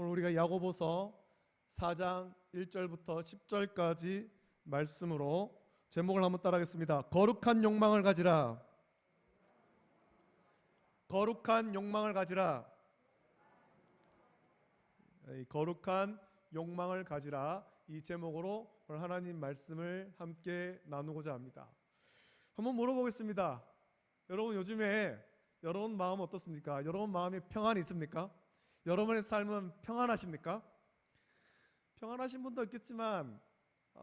오늘 우리가 야고보서 4장 1절부터 10절까지 말씀으로 제목을 한번 따라하겠습니다. 거룩한 욕망을 가지라. 거룩한 욕망을 가지라. 거룩한 욕망을 가지라. 이 제목으로 오늘 하나님 말씀을 함께 나누고자 합니다. 한번 물어보겠습니다. 여러분, 요즘에 여러분 마음 어떻습니까? 여러분 마음에 평안이 있습니까? 여러분의 삶은 평안하십니까? 평안하신 분도 있겠지만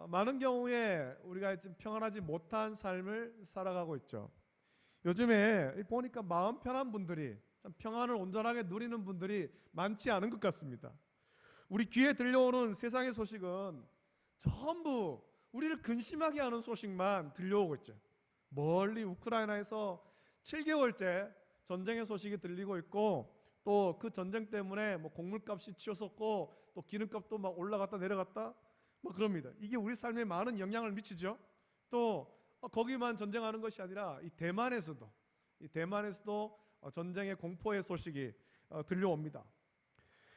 많은 경우에 우리가 지금 평안하지 못한 삶을 살아가고 있죠. 요즘에 보니까 마음 편한 분들이, 참 평안을 온전하게 누리는 분들이 많지 않은 것 같습니다. 우리 귀에 들려오는 세상의 소식은 전부 우리를 근심하게 하는 소식만 들려오고 있죠. 멀리 우크라이나에서 7개월째 전쟁의 소식이 들리고 있고, 또 그 전쟁 때문에 곡물값이 치솟았고 또 기름값도 막 올라갔다 내려갔다 그럽니다. 이게 우리 삶에 많은 영향을 미치죠. 또 거기만 전쟁하는 것이 아니라 이 대만에서도 전쟁의 공포의 소식이 들려옵니다.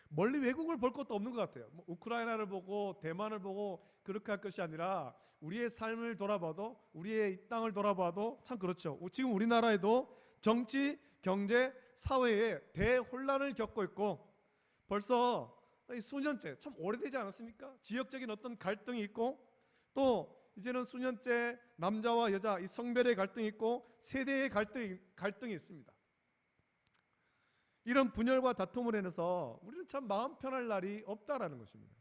멀리 외국을 볼 것도 없는 것 같아요. 우크라이나를 보고 대만을 보고 그렇게 할 것이 아니라 우리의 삶을 돌아봐도, 우리의 이 땅을 돌아봐도 참 그렇죠. 지금 우리나라에도 정치, 경제, 사회에 대혼란을 겪고 있고, 벌써 수년째, 참 오래되지 않았습니까? 지역적인 어떤 갈등이 있고, 또 이제는 수년째 남자와 여자 이 성별의 갈등이 있고, 세대의 갈등이 있습니다. 이런 분열과 다툼을 인해서 우리는 참 마음 편할 날이 없다라는 것입니다.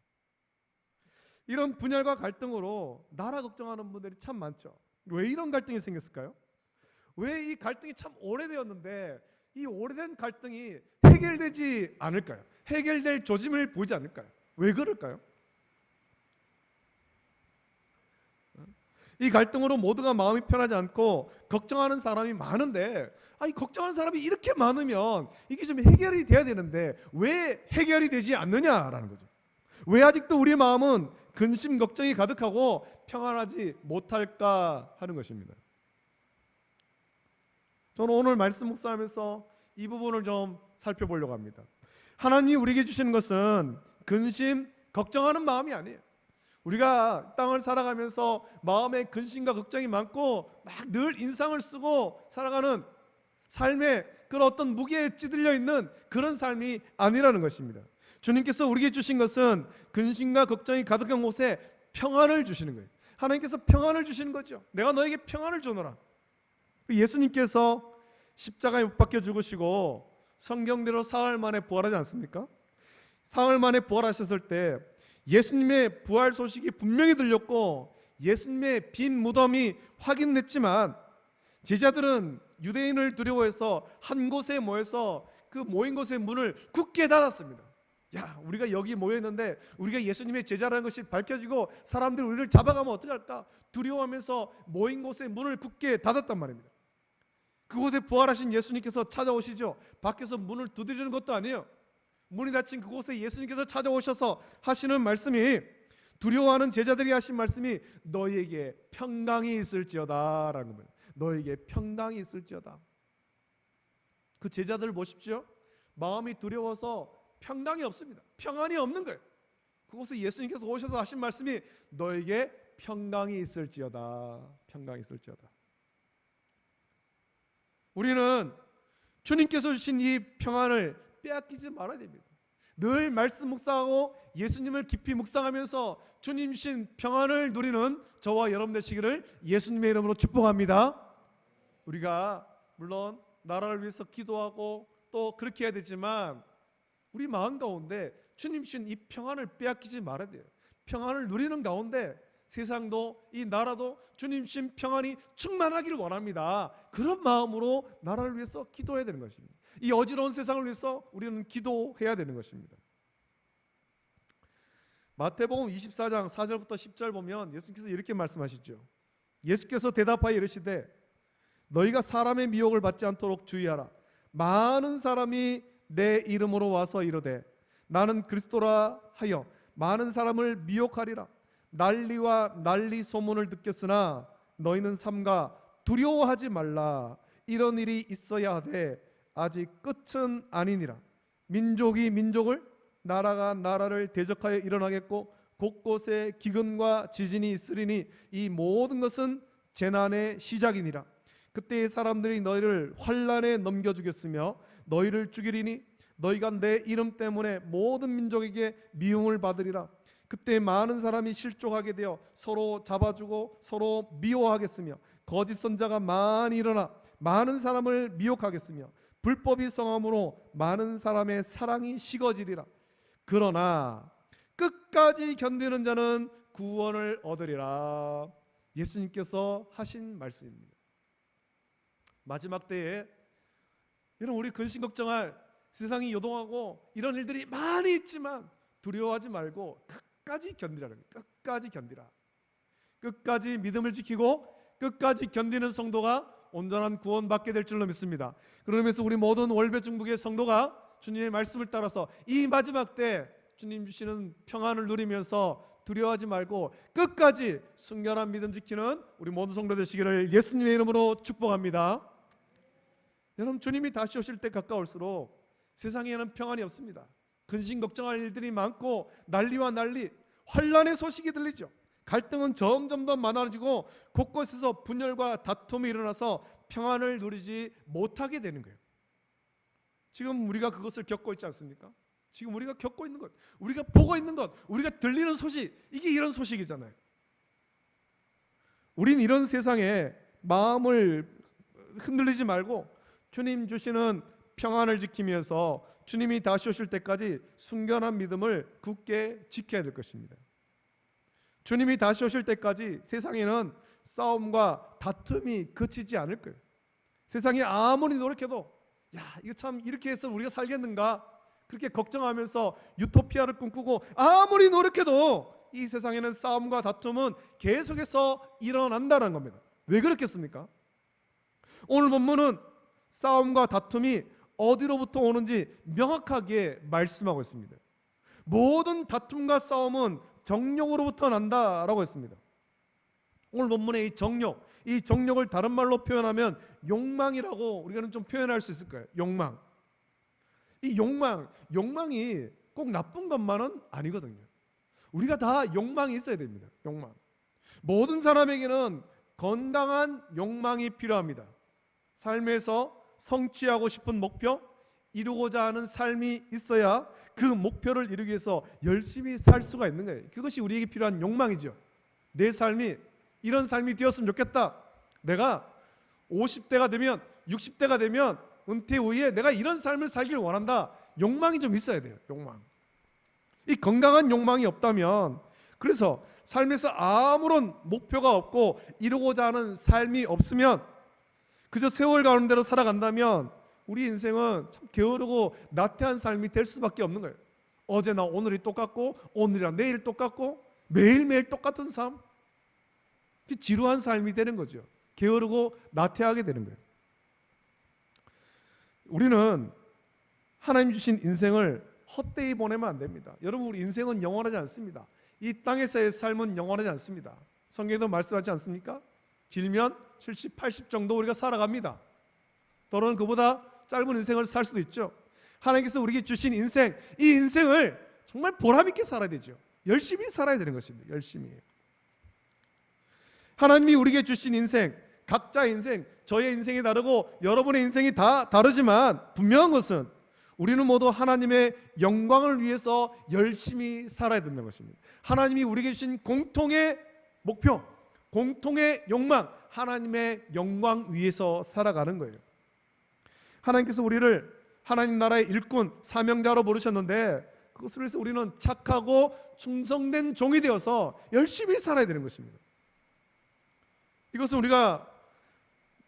이런 분열과 갈등으로 나라 걱정하는 분들이 참 많죠. 왜 이런 갈등이 생겼을까요? 왜 이 갈등이 참 오래되었는데 이 오래된 갈등이 해결되지 않을까요? 해결될 조짐을 보이지 않을까요? 왜 그럴까요? 이 갈등으로 모두가 마음이 편하지 않고 걱정하는 사람이 많은데, 이 걱정하는 사람이 이렇게 많으면 이게 좀 해결이 돼야 되는데 왜 해결이 되지 않느냐라는 거죠. 왜 아직도 우리의 마음은 근심 걱정이 가득하고 평안하지 못할까 하는 것입니다. 저는 오늘 말씀 묵상하면서 이 부분을 좀 살펴보려고 합니다. 하나님이 우리에게 주시는 것은 근심, 걱정하는 마음이 아니에요. 우리가 땅을 살아가면서 마음에 근심과 걱정이 많고 막 늘 인상을 쓰고 살아가는 삶에 그런 어떤 무게에 찌들려 있는 그런 삶이 아니라는 것입니다. 주님께서 우리에게 주신 것은 근심과 걱정이 가득한 곳에 평안을 주시는 거예요. 하나님께서 평안을 주시는 거죠. 내가 너에게 평안을 주노라. 예수님께서 십자가에 못 박혀 죽으시고 성경대로 사흘 만에 부활하지 않습니까? 사흘 만에 부활하셨을 때 예수님의 부활 소식이 분명히 들렸고 예수님의 빈 무덤이 확인됐지만 제자들은 유대인을 두려워해서 한 곳에 모여서 그 모인 곳의 문을 굳게 닫았습니다. 우리가 여기 모여있는데 우리가 예수님의 제자라는 것이 밝혀지고 사람들이 우리를 잡아가면 어떡할까 두려워하면서 모인 곳의 문을 굳게 닫았단 말입니다. 그곳에 부활하신 예수님께서 찾아오시죠. 밖에서 문을 두드리는 것도 아니에요. 문이 닫힌 그곳에 예수님께서 찾아오셔서 하시는 말씀이, 두려워하는 제자들이 하신 말씀이 너희에게 평강이 있을지어다 라는 겁니다. 너희에게 평강이 있을지어다. 그 제자들을 보십시오. 마음이 두려워서 평강이 없습니다. 평안이 없는 거예요. 그곳에 예수님께서 오셔서 하신 말씀이 너희에게 평강이 있을지어다. 평강이 있을지어다. 우리는 주님께서 주신 이 평안을 빼앗기지 말아야 됩니다. 늘 말씀 묵상하고 예수님을 깊이 묵상하면서 주님 주신 평안을 누리는 저와 여러분 되시기를 예수님의 이름으로 축복합니다. 우리가 물론 나라를 위해서 기도하고 또 그렇게 해야 되지만 우리 마음 가운데 주님 주신 이 평안을 빼앗기지 말아야 돼요. 평안을 누리는 가운데 세상도 이 나라도 주님 주신 평안이 충만하기를 원합니다. 그런 마음으로 나라를 위해서 기도해야 되는 것입니다. 이 어지러운 세상을 위해서 우리는 기도해야 되는 것입니다. 마태복음 24장 4절부터 10절 보면 예수님께서 이렇게 말씀하시죠. 예수께서 대답하여 이르시되 너희가 사람의 미혹을 받지 않도록 주의하라. 많은 사람이 내 이름으로 와서 이르되 나는 그리스도라 하여 많은 사람을 미혹하리라. 난리와 난리 소문을 듣겠으나 너희는 삼가 두려워하지 말라. 이런 일이 있어야 하되 아직 끝은 아니니라. 민족이 민족을 나라가 나라를 대적하여 일어나겠고 곳곳에 기근과 지진이 있으리니 이 모든 것은 재난의 시작이니라. 그때 사람들이 너희를 환난에 넘겨주겠으며 너희를 죽이리니 너희가 내 이름 때문에 모든 민족에게 미움을 받으리라. 그때 많은 사람이 실족하게 되어 서로 잡아주고 서로 미워하겠으며 거짓 선자가 많이 일어나 많은 사람을 미혹하겠으며 불법이 성함으로 많은 사람의 사랑이 식어지리라. 그러나 끝까지 견디는 자는 구원을 얻으리라. 예수님께서 하신 말씀입니다. 마지막 때에 여러분, 우리 근심 걱정할 세상이 요동하고 이런 일들이 많이 있지만 두려워하지 말고 끝까지 견디라는 거예요. 끝까지 견디라. 끝까지 믿음을 지키고 끝까지 견디는 성도가 온전한 구원 받게 될 줄로 믿습니다. 그러면서 우리 모든 월배 중북의 성도가 주님의 말씀을 따라서 이 마지막 때 주님 주시는 평안을 누리면서 두려워하지 말고 끝까지 순결한 믿음 지키는 우리 모든 성도 되시기를 예수님의 이름으로 축복합니다. 여러분, 주님이 다시 오실 때 가까울수록 세상에는 평안이 없습니다. 근심 걱정할 일들이 많고 난리와 난리, 환난의 소식이 들리죠. 갈등은 점점 더 많아지고 곳곳에서 분열과 다툼이 일어나서 평안을 누리지 못하게 되는 거예요. 지금 우리가 그것을 겪고 있지 않습니까? 지금 우리가 겪고 있는 것, 우리가 보고 있는 것, 우리가 들리는 소식, 이게 이런 소식이잖아요. 우린 이런 세상에 마음을 흔들리지 말고 주님 주시는 평안을 지키면서 주님이 다시 오실 때까지 순결한 믿음을 굳게 지켜야 될 것입니다. 주님이 다시 오실 때까지 세상에는 싸움과 다툼이 그치지 않을 거예요. 세상이 아무리 노력해도 야, 이거 참 이렇게 해서 우리가 살겠는가? 그렇게 걱정하면서 유토피아를 꿈꾸고 아무리 노력해도 이 세상에는 싸움과 다툼은 계속해서 일어난다는 겁니다. 왜 그렇겠습니까? 오늘 본문은 싸움과 다툼이 어디로부터 오는지 명확하게 말씀하고 있습니다. 모든 다툼과 싸움은 정욕으로부터 난다라고 했습니다. 오늘 본문의 이 정욕을 다른 말로 표현하면 욕망이라고 우리가 좀 표현할 수 있을 거예요. 욕망. 이 욕망이 꼭 나쁜 것만은 아니거든요. 우리가 다 욕망이 있어야 됩니다. 욕망. 모든 사람에게는 건강한 욕망이 필요합니다. 삶에서 성취하고 싶은 목표, 이루고자 하는 삶이 있어야 그 목표를 이루기 위해서 열심히 살 수가 있는 거예요. 그것이 우리에게 필요한 욕망이죠. 내 삶이 이런 삶이 되었으면 좋겠다. 내가 50대가 되면 60대가 되면 은퇴 후에 내가 이런 삶을 살길 원한다. 욕망이 좀 있어야 돼요. 욕망. 이 건강한 욕망이 없다면, 그래서 삶에서 아무런 목표가 없고 이루고자 하는 삶이 없으면 그저 세월 가는 대로 살아간다면 우리 인생은 참 게으르고 나태한 삶이 될 수밖에 없는 거예요. 어제나 오늘이 똑같고 오늘이나 내일 똑같고 매일매일 똑같은 삶, 지루한 삶이 되는 거죠. 게으르고 나태하게 되는 거예요. 우리는 하나님 주신 인생을 헛되이 보내면 안 됩니다. 여러분, 우리 인생은 영원하지 않습니다. 이 땅에서의 삶은 영원하지 않습니다. 성경에도 말씀하지 않습니까? 길면 70, 80 정도 우리가 살아갑니다. 또는 그보다 짧은 인생을 살 수도 있죠. 하나님께서 우리에게 주신 인생, 이 인생을 정말 보람있게 살아야 되죠. 열심히 살아야 되는 것입니다. 열심히. 하나님이 우리에게 주신 인생, 각자의 인생, 저의 인생이 다르고 여러분의 인생이 다 다르지만 분명한 것은 우리는 모두 하나님의 영광을 위해서 열심히 살아야 된다는 것입니다. 하나님이 우리에게 주신 공통의 목표, 공통의 욕망, 하나님의 영광 위해서 살아가는 거예요. 하나님께서 우리를 하나님 나라의 일꾼, 사명자로 부르셨는데 그것을 위해서 우리는 착하고 충성된 종이 되어서 열심히 살아야 되는 것입니다. 이것은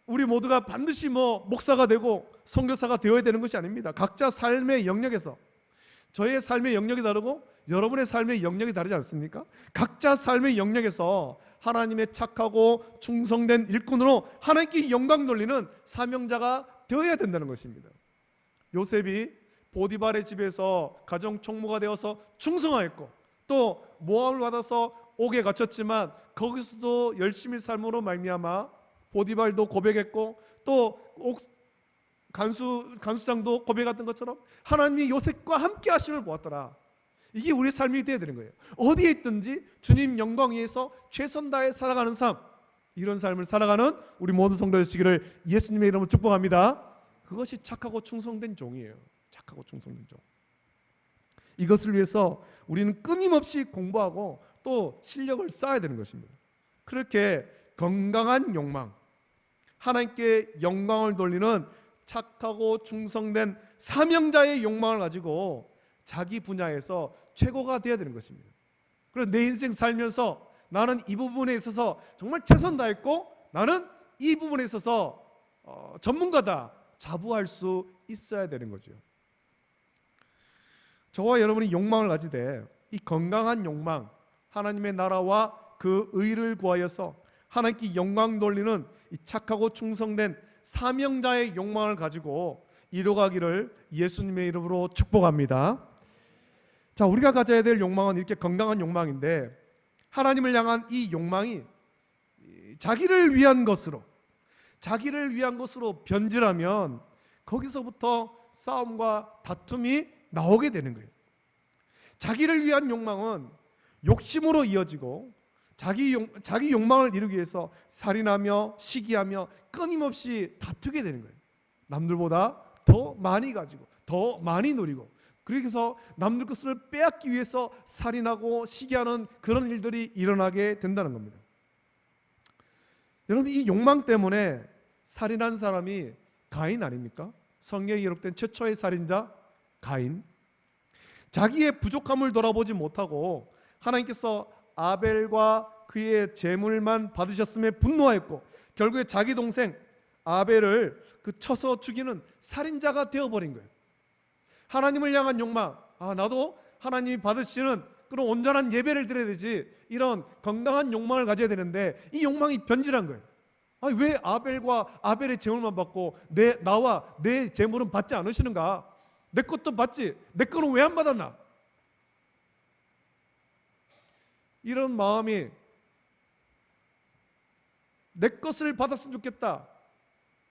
우리 모두가 반드시 목사가 되고 선교사가 되어야 되는 것이 아닙니다. 각자 삶의 영역에서, 저의 삶의 영역이 다르고 여러분의 삶의 영역이 다르지 않습니까? 각자 삶의 영역에서 하나님의 착하고 충성된 일꾼으로 하나님께 영광 돌리는 사명자가 되어야 된다는 것입니다. 요셉이 보디발의 집에서 가정 총무가 되어서 충성하였고 또 모함을 받아서 옥에 갇혔지만 거기서도 열심히 삶으로 말미암아 보디발도 고백했고 또 간수장도 고백했던 것처럼 하나님이 요셉과 함께 하심을 보았더라. 이게 우리의 삶이 되어야 되는 거예요. 어디에 있든지 주님 영광 위해서 최선 다해 살아가는 삶, 이런 삶을 살아가는 우리 모든 성도 되시기를 예수님의 이름으로 축복합니다. 그것이 착하고 충성된 종이에요. 착하고 충성된 종. 이것을 위해서 우리는 끊임없이 공부하고 또 실력을 쌓아야 되는 것입니다. 그렇게 건강한 욕망, 하나님께 영광을 돌리는 착하고 충성된 사명자의 욕망을 가지고 자기 분야에서 최고가 되어야 되는 것입니다. 그래서 내 인생 살면서 나는 이 부분에 있어서 정말 최선 다했고 나는 이 부분에 있어서 전문가다 자부할 수 있어야 되는 거죠. 저와 여러분이 욕망을 가지되 이 건강한 욕망, 하나님의 나라와 그 의를 구하여서 하나님께 영광 돌리는 이 착하고 충성된 사명자의 욕망을 가지고 이뤄가기를 예수님의 이름으로 축복합니다. 자, 우리가 가져야 될 욕망은 이렇게 건강한 욕망인데, 하나님을 향한 이 욕망이 자기를 위한 것으로 변질하면 거기서부터 싸움과 다툼이 나오게 되는 거예요. 자기를 위한 욕망은 욕심으로 이어지고 자기 욕망을 이루기 위해서 살인하며 시기하며 끊임없이 다투게 되는 거예요. 남들보다 더 많이 가지고 더 많이 누리고, 그래서 남들 것을 빼앗기 위해서 살인하고 시기하는 그런 일들이 일어나게 된다는 겁니다. 여러분, 이 욕망 때문에 살인한 사람이 가인 아닙니까? 성경에 기록된 최초의 살인자 가인. 자기의 부족함을 돌아보지 못하고 하나님께서 아벨과 그의 제물만 받으셨음에 분노하였고 결국에 자기 동생 아벨을 쳐서 죽이는 살인자가 되어버린 거예요. 하나님을 향한 욕망, 나도 하나님이 받으시는 그런 온전한 예배를 드려야 되지, 이런 건강한 욕망을 가져야 되는데 이 욕망이 변질한 거예요. 왜 아벨과 아벨의 제물만 받고 나와 내 제물은 받지 않으시는가? 내 것도 받지, 내 거는 왜 안 받았나? 이런 마음이, 내 것을 받았으면 좋겠다,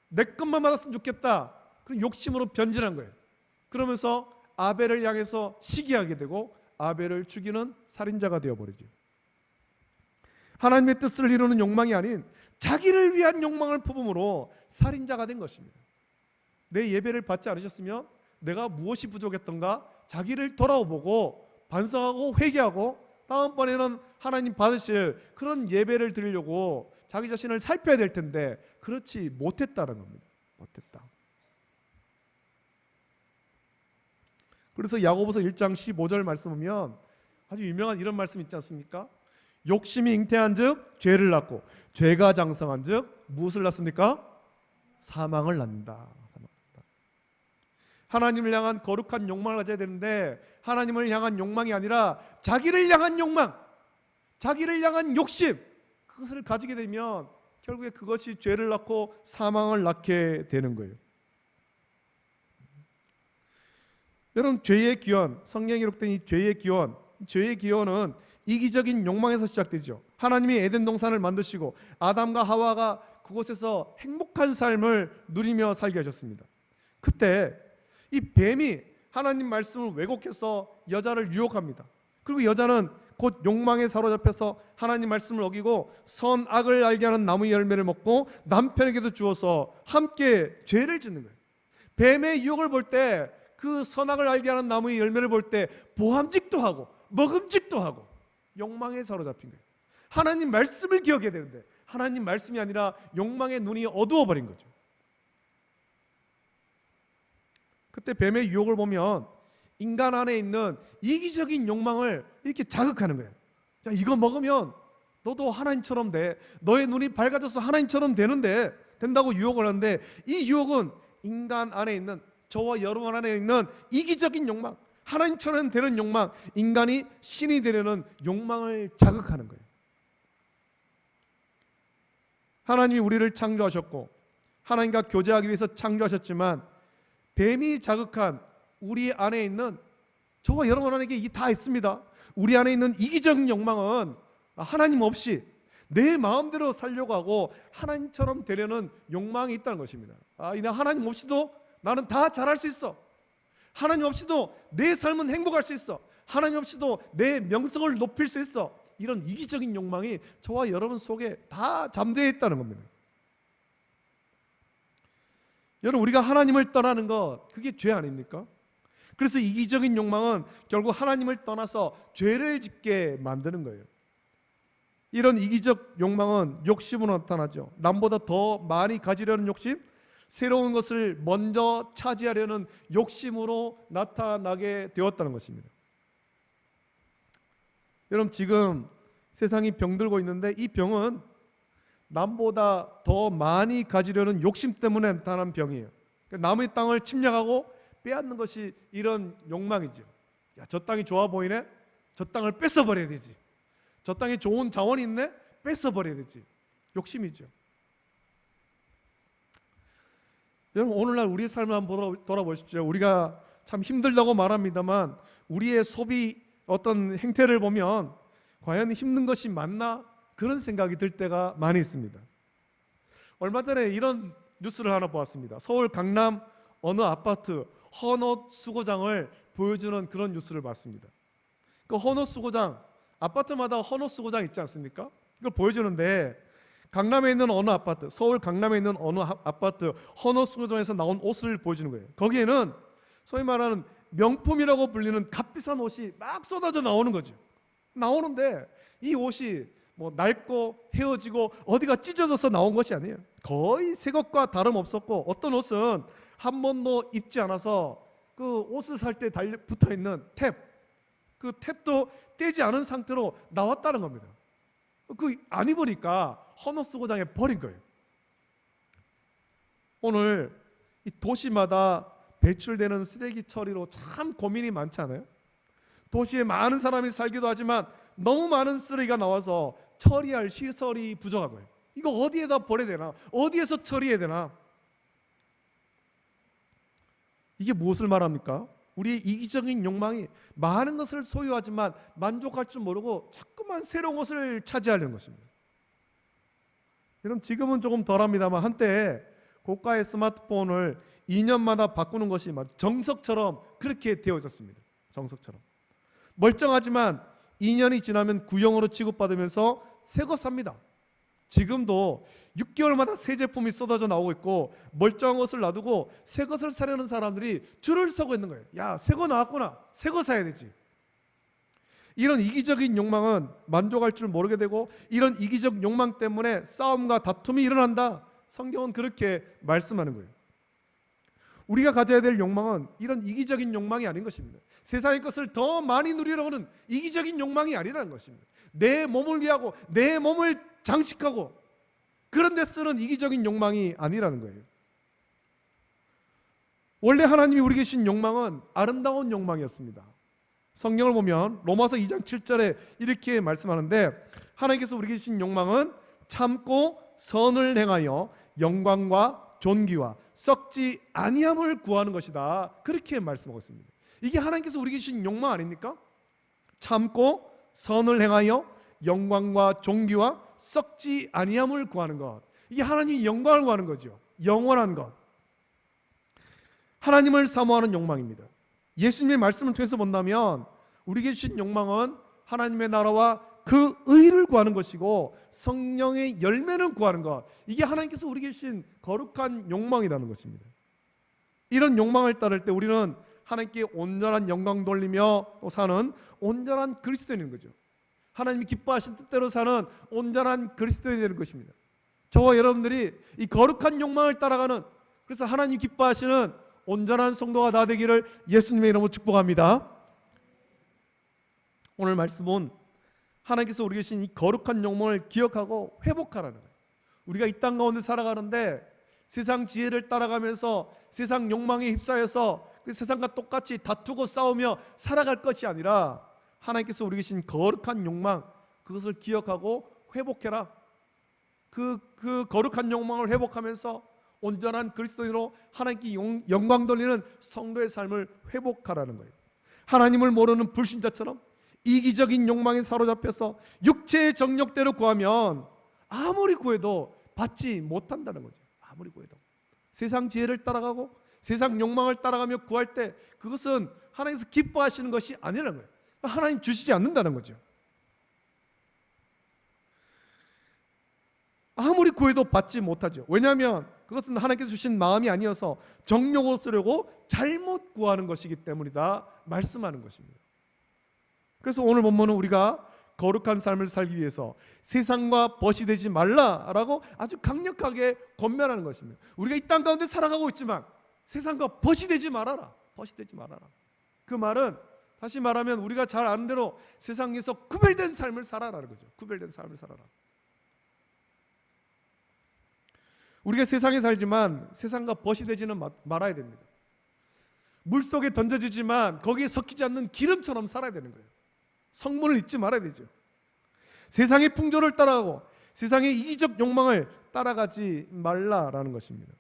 내 것만 받았으면 좋겠다, 그런 욕심으로 변질한 거예요. 그러면서 아벨을 향해서 시기하게 되고 아벨을 죽이는 살인자가 되어버리죠. 하나님의 뜻을 이루는 욕망이 아닌 자기를 위한 욕망을 품음으로 살인자가 된 것입니다. 내 예배를 받지 않으셨으면 내가 무엇이 부족했던가 자기를 돌아보고 반성하고 회개하고 다음번에는 하나님 받으실 그런 예배를 드리려고 자기 자신을 살펴야 될 텐데 그렇지 못했다는 겁니다. 못했다. 그래서 야고보서 1장 15절 말씀 보면 아주 유명한 이런 말씀 있지 않습니까? 욕심이 잉태한즉 죄를 낳고 죄가 장성한즉 무엇을 낳습니까? 사망을 낳는다. 하나님을 향한 거룩한 욕망을 가져야 되는데 하나님을 향한 욕망이 아니라 자기를 향한 욕망, 자기를 향한 욕심, 그것을 가지게 되면 결국에 그것이 죄를 낳고 사망을 낳게 되는 거예요. 여러분, 죄의 기원, 성경에 기록된 이 죄의 기원은 이기적인 욕망에서 시작되죠. 하나님이 에덴 동산을 만드시고 아담과 하와가 그곳에서 행복한 삶을 누리며 살게 하셨습니다. 그때 이 뱀이 하나님 말씀을 왜곡해서 여자를 유혹합니다. 그리고 여자는 곧 욕망에 사로잡혀서 하나님 말씀을 어기고 선악을 알게 하는 나무의 열매를 먹고 남편에게도 주어서 함께 죄를 짓는 거예요. 뱀의 유혹을 볼 때, 그 선악을 알게 하는 나무의 열매를 볼 때 보암직도 하고 먹음직도 하고 욕망에 사로잡힌 거예요. 하나님 말씀을 기억해야 되는데 하나님 말씀이 아니라 욕망의 눈이 어두워버린 거죠. 그때 뱀의 유혹을 보면 인간 안에 있는 이기적인 욕망을 이렇게 자극하는 거예요. 자, 이거 먹으면 너도 하나님처럼 돼, 너의 눈이 밝아져서 하나님처럼 된다고 유혹을 하는데, 이 유혹은 인간 안에 있는, 저와 여러분 안에 있는 이기적인 욕망, 하나님처럼 되는 욕망, 인간이 신이 되려는 욕망을 자극하는 거예요. 하나님이 우리를 창조하셨고 하나님과 교제하기 위해서 창조하셨지만 뱀이 자극한 우리 안에 있는, 저와 여러분 안에 이게 다 있습니다. 우리 안에 있는 이기적인 욕망은 하나님 없이 내 마음대로 살려고 하고 하나님처럼 되려는 욕망이 있다는 것입니다. 하나님 없이도 나는 다 잘할 수 있어, 하나님 없이도 내 삶은 행복할 수 있어, 하나님 없이도 내 명성을 높일 수 있어. 이런 이기적인 욕망이 저와 여러분 속에 다 잠재해 있다는 겁니다. 여러분, 우리가 하나님을 떠나는 것, 그게 죄 아닙니까? 그래서 이기적인 욕망은 결국 하나님을 떠나서 죄를 짓게 만드는 거예요. 이런 이기적 욕망은 욕심으로 나타나죠. 남보다 더 많이 가지려는 욕심, 새로운 것을 먼저 차지하려는 욕심으로 나타나게 되었다는 것입니다. 여러분, 지금 세상이 병들고 있는데 이 병은 남보다 더 많이 가지려는 욕심 때문에 나타난 병이에요. 남의 땅을 침략하고 빼앗는 것이 이런 욕망이죠. 야, 저 땅이 좋아 보이네? 저 땅을 뺏어버려야 되지. 저 땅에 좋은 자원이 있네? 뺏어버려야 되지. 욕심이죠. 여러분, 오늘날 우리의 삶을 한번 돌아보십시오. 우리가 참 힘들다고 말합니다만 우리의 소비 어떤 행태를 보면 과연 힘든 것이 맞나? 그런 생각이 들 때가 많이 있습니다. 얼마 전에 이런 뉴스를 하나 보았습니다. 서울 강남 어느 아파트 헌옷 수거장을 보여주는 그런 뉴스를 봤습니다. 그 헌옷 수거장, 아파트마다 헌옷 수거장 있지 않습니까? 이걸 보여주는데 강남에 있는 어느 아파트, 서울 강남에 있는 어느 아파트 헌옷 수거장에서 나온 옷을 보여주는 거예요. 거기에는 소위 말하는 명품이라고 불리는 값비싼 옷이 막 쏟아져 나오는 거죠. 나오는데 이 옷이 뭐 낡고 헤어지고 어디가 찢어져서 나온 것이 아니에요. 거의 새 것과 다름없었고, 어떤 옷은 한 번도 입지 않아서 그 옷을 살 때 붙어있는 탭, 그 탭도 떼지 않은 상태로 나왔다는 겁니다. 그 안 입으니까 헌옷 수거장에 버린 거예요. 오늘 이 도시마다 배출되는 쓰레기 처리로 참 고민이 많지 않아요? 도시에 많은 사람이 살기도 하지만 너무 많은 쓰레기가 나와서 처리할 시설이 부족한 거예요. 이거 어디에다 버려야 되나? 어디에서 처리해야 되나? 이게 무엇을 말합니까? 우리의 이기적인 욕망이 많은 것을 소유하지만 만족할 줄 모르고 자꾸만 새로운 것을 차지하려는 것입니다. 여러분, 지금은 조금 덜합니다만 한때 고가의 스마트폰을 2년마다 바꾸는 것이 정석처럼 그렇게 되어 있었습니다. 정석처럼 멀쩡하지만 2년이 지나면 구형으로 취급받으면서 새 거 삽니다. 지금도 6개월마다 새 제품이 쏟아져 나오고 있고 멀쩡한 것을 놔두고 새 것을 사려는 사람들이 줄을 서고 있는 거예요. 야, 새 거 나왔구나. 새 거 사야 되지. 이런 이기적인 욕망은 만족할 줄 모르게 되고 이런 이기적 욕망 때문에 싸움과 다툼이 일어난다. 성경은 그렇게 말씀하는 거예요. 우리가 가져야 될 욕망은 이런 이기적인 욕망이 아닌 것입니다. 세상의 것을 더 많이 누리려고 하는 이기적인 욕망이 아니라는 것입니다. 내 몸을 위하고 내 몸을 장식하고 그런 데 쓰는 이기적인 욕망이 아니라는 거예요. 원래 하나님이 우리에게 주신 욕망은 아름다운 욕망이었습니다. 성경을 보면 로마서 2장 7절에 이렇게 말씀하는데 하나님께서 우리에게 주신 욕망은 참고 선을 행하여 영광과 존귀와 썩지 아니함을 구하는 것이다. 그렇게 말씀하고 있습니다. 이게 하나님께서 우리에게 주신 욕망 아닙니까? 참고 선을 행하여 영광과 존귀와 썩지 아니함을 구하는 것. 이게 하나님이 영광을 구하는 거죠. 영원한 것. 하나님을 사모하는 욕망입니다. 예수님의 말씀을 통해서 본다면 우리에게 주신 욕망은 하나님의 나라와 그 의를 구하는 것이고 성령의 열매를 구하는 것. 이게 하나님께서 우리에게 주신 거룩한 욕망이라는 것입니다. 이런 욕망을 따를 때 우리는 하나님께 온전한 영광 돌리며 사는 온전한 그리스도인인 거죠. 하나님이 기뻐하신 뜻대로 사는 온전한 그리스도인이 되는 것입니다. 저와 여러분들이 이 거룩한 욕망을 따라가는, 그래서 하나님 기뻐하시는 온전한 성도가 다 되기를 예수님의 이름으로 축복합니다. 오늘 말씀은 하나님께서 우리에게 주신 이 거룩한 욕망을 기억하고 회복하라는 거예요. 우리가 이 땅 가운데 살아가는데 세상 지혜를 따라가면서 세상 욕망에 휩싸여서 그 세상과 똑같이 다투고 싸우며 살아갈 것이 아니라 하나님께서 우리에게 주신 거룩한 욕망, 그것을 기억하고 회복해라. 그 거룩한 욕망을 회복하면서 온전한 그리스도인으로 하나님께 영광 돌리는 성도의 삶을 회복하라는 거예요. 하나님을 모르는 불신자처럼 이기적인 욕망에 사로잡혀서 육체의 정욕대로 구하면 아무리 구해도 받지 못한다는 거죠. 아무리 구해도 세상 지혜를 따라가고 세상 욕망을 따라가며 구할 때 그것은 하나님께서 기뻐하시는 것이 아니라는 거예요. 하나님 주시지 않는다는 거죠. 아무리 구해도 받지 못하죠. 왜냐하면 그것은 하나님께서 주신 마음이 아니어서 정욕으로 쓰려고 잘못 구하는 것이기 때문이다 말씀하는 것입니다. 그래서 오늘 본문은 우리가 거룩한 삶을 살기 위해서 세상과 벗이 되지 말라라고 아주 강력하게 권면하는 것입니다. 우리가 이 땅 가운데 살아가고 있지만 세상과 벗이 되지 말아라. 벗이 되지 말아라. 그 말은 다시 말하면 우리가 잘 아는 대로 세상에서 구별된 삶을 살아라는 거죠. 구별된 삶을 살아라. 우리가 세상에 살지만 세상과 벗이 되지는 말아야 됩니다. 물속에 던져지지만 거기에 섞이지 않는 기름처럼 살아야 되는 거예요. 성분을 잊지 말아야 되죠. 세상의 풍조를 따라가고 세상의 이기적 욕망을 따라가지 말라라는 것입니다.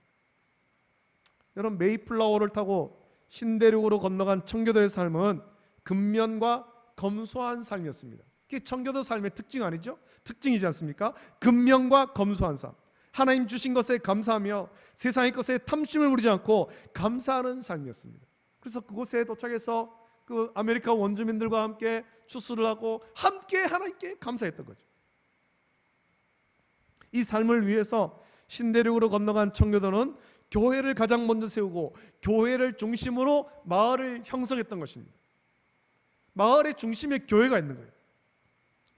여러분, 메이플라워를 타고 신대륙으로 건너간 청교도의 삶은 근면과 검소한 삶이었습니다. 그게 청교도 삶의 특징 아니죠? 특징이지 않습니까? 근면과 검소한 삶. 하나님 주신 것에 감사하며 세상의 것에 탐심을 부리지 않고 감사하는 삶이었습니다. 그래서 그곳에 도착해서 그 아메리카 원주민들과 함께 추수를 하고 함께 하나님께 감사했던 거죠. 이 삶을 위해서 신대륙으로 건너간 청교도는 교회를 가장 먼저 세우고 교회를 중심으로 마을을 형성했던 것입니다. 마을의 중심에 교회가 있는 거예요.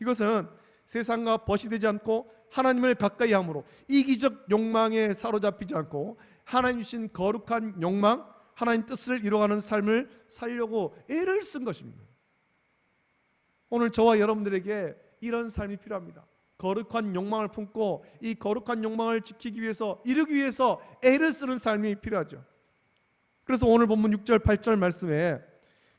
이것은 세상과 벗이 되지 않고 하나님을 가까이 함으로 이기적 욕망에 사로잡히지 않고 하나님 주신 거룩한 욕망, 하나님 뜻을 이루어가는 삶을 살려고 애를 쓴 것입니다. 오늘 저와 여러분들에게 이런 삶이 필요합니다. 거룩한 욕망을 품고 이 거룩한 욕망을 지키기 위해서, 이루기 위해서 애를 쓰는 삶이 필요하죠. 그래서 오늘 본문 6절 8절 말씀에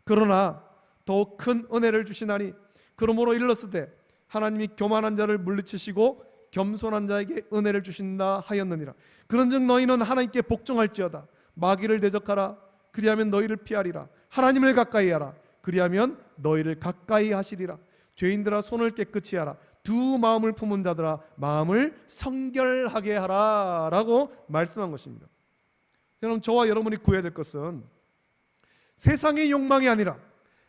그러나 더욱 큰 은혜를 주시나니 그러므로 일렀으되 하나님이 교만한 자를 물리치시고 겸손한 자에게 은혜를 주신다 하였느니라. 그런즉 너희는 하나님께 복종할지어다. 마귀를 대적하라. 그리하면 너희를 피하리라. 하나님을 가까이 하라. 그리하면 너희를 가까이 하시리라. 죄인들아 손을 깨끗이 하라. 두 마음을 품은 자들아 마음을 성결하게 하라 라고 말씀한 것입니다. 여러분, 저와 여러분이 구해야 될 것은 세상의 욕망이 아니라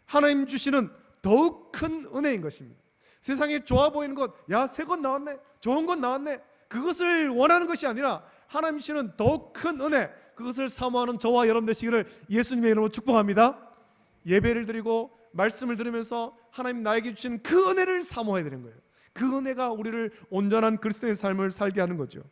하나님 주시는 더욱 큰 은혜인 것입니다. 세상에 좋아 보이는 것, 야, 새 것 나왔네, 좋은 것 나왔네, 그것을 원하는 것이 아니라 하나님 주시는 더욱 큰 은혜, 그것을 사모하는 저와 여러분 되시기를 예수님의 이름으로 축복합니다. 예배를 드리고 말씀을 들으면서 하나님 나에게 주신 그 은혜를 사모해야 되는 거예요. 그 은혜가 우리를 온전한 그리스도의 삶을 살게 하는 거죠.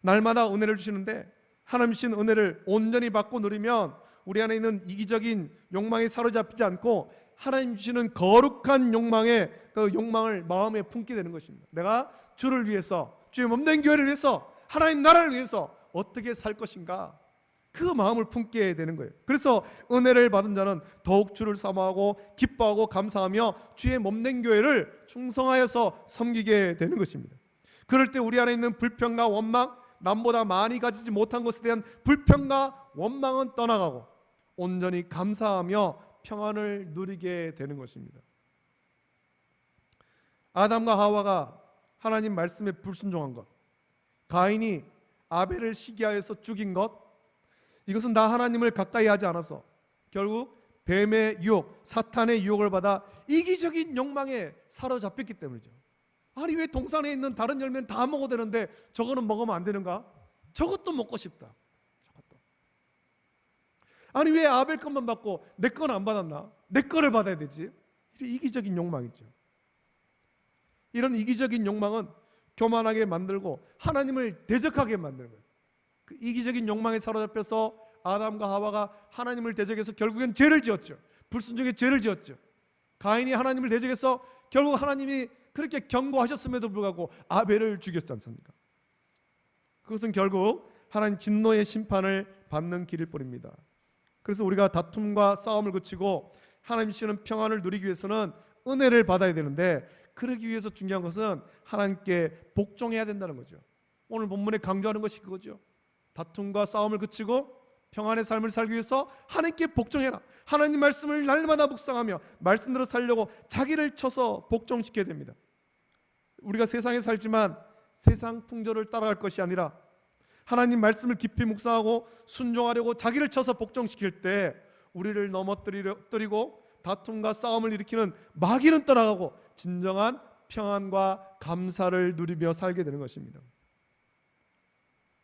날마다 은혜를 주시는데 하나님 주신 은혜를 온전히 받고 누리면 우리 안에 있는 이기적인 욕망에 사로잡히지 않고 하나님 주시는 거룩한 욕망의 그 욕망을 마음에 품게 되는 것입니다. 내가 주를 위해서, 주의 몸된 교회를 위해서, 하나님 나라를 위해서 어떻게 살 것인가, 그 마음을 품게 되는 거예요. 그래서 은혜를 받은 자는 더욱 주를 사모하고 기뻐하고 감사하며 주의 몸된 교회를 충성하여서 섬기게 되는 것입니다. 그럴 때 우리 안에 있는 불평과 원망, 남보다 많이 가지지 못한 것에 대한 불평과 원망은 떠나가고 온전히 감사하며 평안을 누리게 되는 것입니다. 아담과 하와가 하나님 말씀에 불순종한 것, 가인이 아벨을 시기하여서 죽인 것, 이것은 다 하나님을 가까이 하지 않아서 결국 뱀의 유혹, 사탄의 유혹을 받아 이기적인 욕망에 사로잡혔기 때문이죠. 아니, 왜 동산에 있는 다른 열매는 다 먹어도 되는데 저거는 먹으면 안 되는가? 저것도 먹고 싶다. 저것도. 아니, 왜 아벨 것만 받고 내 건 안 받았나? 내 거를 받아야 되지. 이런 이기적인 욕망이죠. 이런 이기적인 욕망은 교만하게 만들고 하나님을 대적하게 만드는 거예요. 그 이기적인 욕망에 사로잡혀서 아담과 하와가 하나님을 대적해서 결국엔 죄를 지었죠. 불순종의 죄를 지었죠. 가인이 하나님을 대적해서 결국 하나님이 그렇게 경고하셨음에도 불구하고 아벨을 죽였지 않습니까? 그것은 결국 하나님 진노의 심판을 받는 길일 뿐입니다. 그래서 우리가 다툼과 싸움을 그치고 하나님 주시는 평안을 누리기 위해서는 은혜를 받아야 되는데, 그러기 위해서 중요한 것은 하나님께 복종해야 된다는 거죠. 오늘 본문에 강조하는 것이 그거죠. 다툼과 싸움을 그치고 평안의 삶을 살기 위해서 하나님께 복종해라. 하나님 말씀을 날마다 묵상하며 말씀대로 살려고 자기를 쳐서 복종시켜야 됩니다. 우리가 세상에 살지만 세상 풍조를 따라갈 것이 아니라 하나님 말씀을 깊이 묵상하고 순종하려고 자기를 쳐서 복종시킬 때 우리를 넘어뜨리고 다툼과 싸움을 일으키는 마귀는 떠나가고 진정한 평안과 감사를 누리며 살게 되는 것입니다.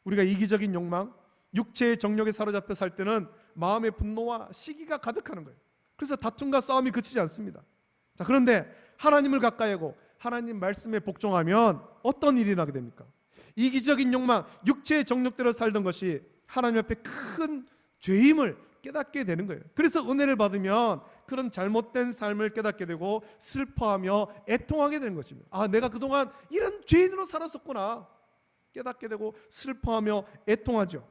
우리가 이기적인 욕망, 육체의 정욕에 사로잡혀 살 때는 마음의 분노와 시기가 가득하는 거예요. 그래서 다툼과 싸움이 그치지 않습니다. 자, 그런데 하나님을 가까이 하고 하나님 말씀에 복종하면 어떤 일이 나게 됩니까? 이기적인 욕망, 육체의 정욕대로 살던 것이 하나님 앞에 큰 죄임을 깨닫게 되는 거예요. 그래서 은혜를 받으면 그런 잘못된 삶을 깨닫게 되고 슬퍼하며 애통하게 되는 것입니다. 아, 내가 그동안 이런 죄인으로 살았었구나 깨닫게 되고 슬퍼하며 애통하죠.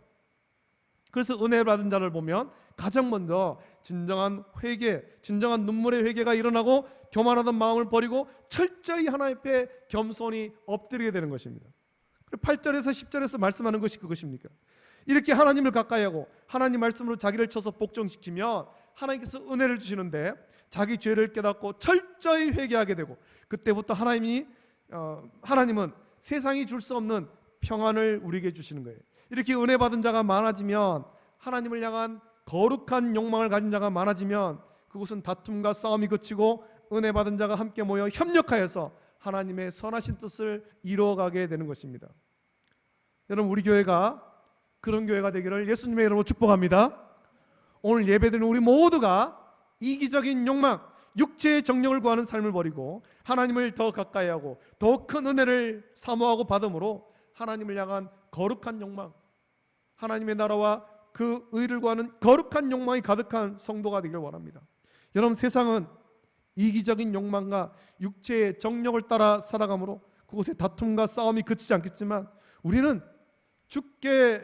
그래서 은혜를 받은 자를 보면 가장 먼저 진정한 회개, 진정한 눈물의 회개가 일어나고 교만하던 마음을 버리고 철저히 하나님 앞에 겸손히 엎드리게 되는 것입니다. 8절에서 10절에서 말씀하는 것이 그것입니까? 이렇게 하나님을 가까이하고 하나님 말씀으로 자기를 쳐서 복종시키면 하나님께서 은혜를 주시는데 자기 죄를 깨닫고 철저히 회개하게 되고 그때부터 하나님은 세상이 줄 수 없는 평안을 우리에게 주시는 거예요. 이렇게 은혜 받은 자가 많아지면 하나님을 향한 거룩한 욕망을 가진 자가 많아지면 그곳은 다툼과 싸움이 그치고 은혜 받은 자가 함께 모여 협력하여서 하나님의 선하신 뜻을 이루어가게 되는 것입니다. 여러분, 우리 교회가 그런 교회가 되기를 예수님의 이름으로 축복합니다. 오늘 예배드리는 우리 모두가 이기적인 욕망, 육체의 정욕을 구하는 삶을 버리고 하나님을 더 가까이 하고 더 큰 은혜를 사모하고 받음으로 하나님을 향한 거룩한 욕망, 하나님의 나라와 그 의를 구하는 거룩한 욕망이 가득한 성도가 되기를 원합니다. 여러분, 세상은 이기적인 욕망과 육체의 정욕을 따라 살아가므로 그곳에 다툼과 싸움이 그치지 않겠지만 우리는 주께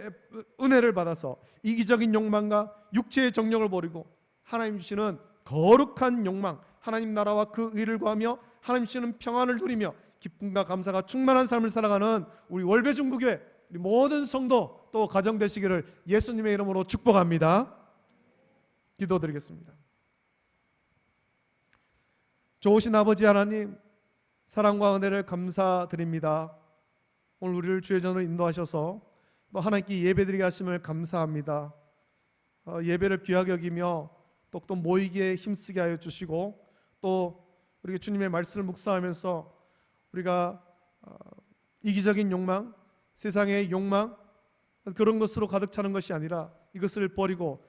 은혜를 받아서 이기적인 욕망과 육체의 정욕을 버리고 하나님 주시는 거룩한 욕망, 하나님 나라와 그 의를 구하며 하나님 주시는 평안을 누리며 기쁨과 감사가 충만한 삶을 살아가는 우리 월배중부교회 우리 모든 성도 또 가정 되시기를 예수님의 이름으로 축복합니다. 기도드리겠습니다. 좋으신 아버지 하나님, 사랑과 은혜를 감사드립니다. 오늘 우리를 주의 전으로 인도하셔서 또 하나님께 예배드리게 하심을 감사합니다. 예배를 귀하게 여기며 또 모이기에 힘쓰게 하여 주시고 또 우리가 주님의 말씀을 묵상하면서 우리가 이기적인 욕망, 세상의 욕망 그런 것으로 가득 차는 것이 아니라 이것을 버리고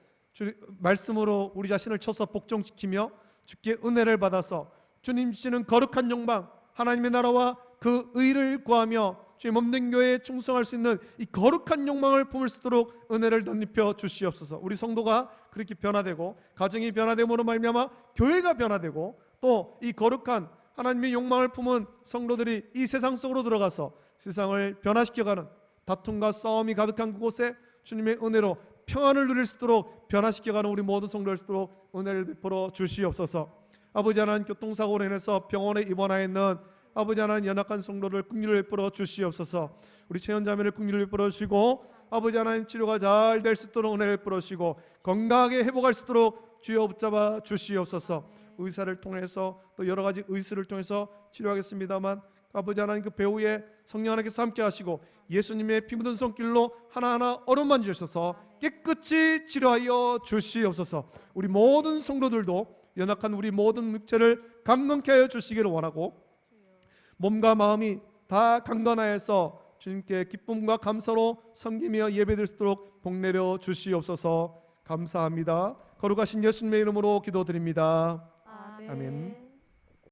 말씀으로 우리 자신을 쳐서 복종시키며 주께 은혜를 받아서 주님 주시는 거룩한 욕망, 하나님의 나라와 그 의를 구하며 주의 몸된 교회에 충성할 수 있는 이 거룩한 욕망을 품을 수 있도록 은혜를 덧입혀 주시옵소서. 우리 성도가 그렇게 변화되고 가정이 변화됨으로 말미암아 교회가 변화되고 또 이 거룩한 하나님의 욕망을 품은 성도들이 이 세상 속으로 들어가서 세상을 변화시켜가는 다툼과 싸움이 가득한 그곳에 주님의 은혜로 평안을 누릴 수 있도록 변화시켜가는 우리 모든 성도일 수 있도록 은혜를 베풀어 주시옵소서. 아버지 하나님, 교통사고로 인해서 병원에 입원하여 있는 아버지 하나님 연약한 성도를 긍휼을 베풀어 주시옵소서. 우리 최연자매를 긍휼을 베풀어 주시고 아버지 하나님 치료가 잘 될 수 있도록 은혜를 베풀어 주시고 건강하게 회복할 수 있도록 주여 붙잡아 주시옵소서. 의사를 통해서 또 여러 가지 의술을 통해서 치료하겠습니다만 아버지 하나님 그 배후에 성령 하나님께서 함께 하시고 예수님의 피 묻은 손길로 하나하나 어루만져 주셔서 깨끗이 치료하여 주시옵소서. 우리 모든 성도들도 연약한 우리 모든 육체를 강건케 하여 주시기를 원하고 몸과 마음이 다 강건하여서 주님께 기쁨과 감사로 섬기며 예배드릴 수 있도록 복내려 주시옵소서. 감사합니다. 거룩하신 예수님의 이름으로 기도드립니다. 아멘.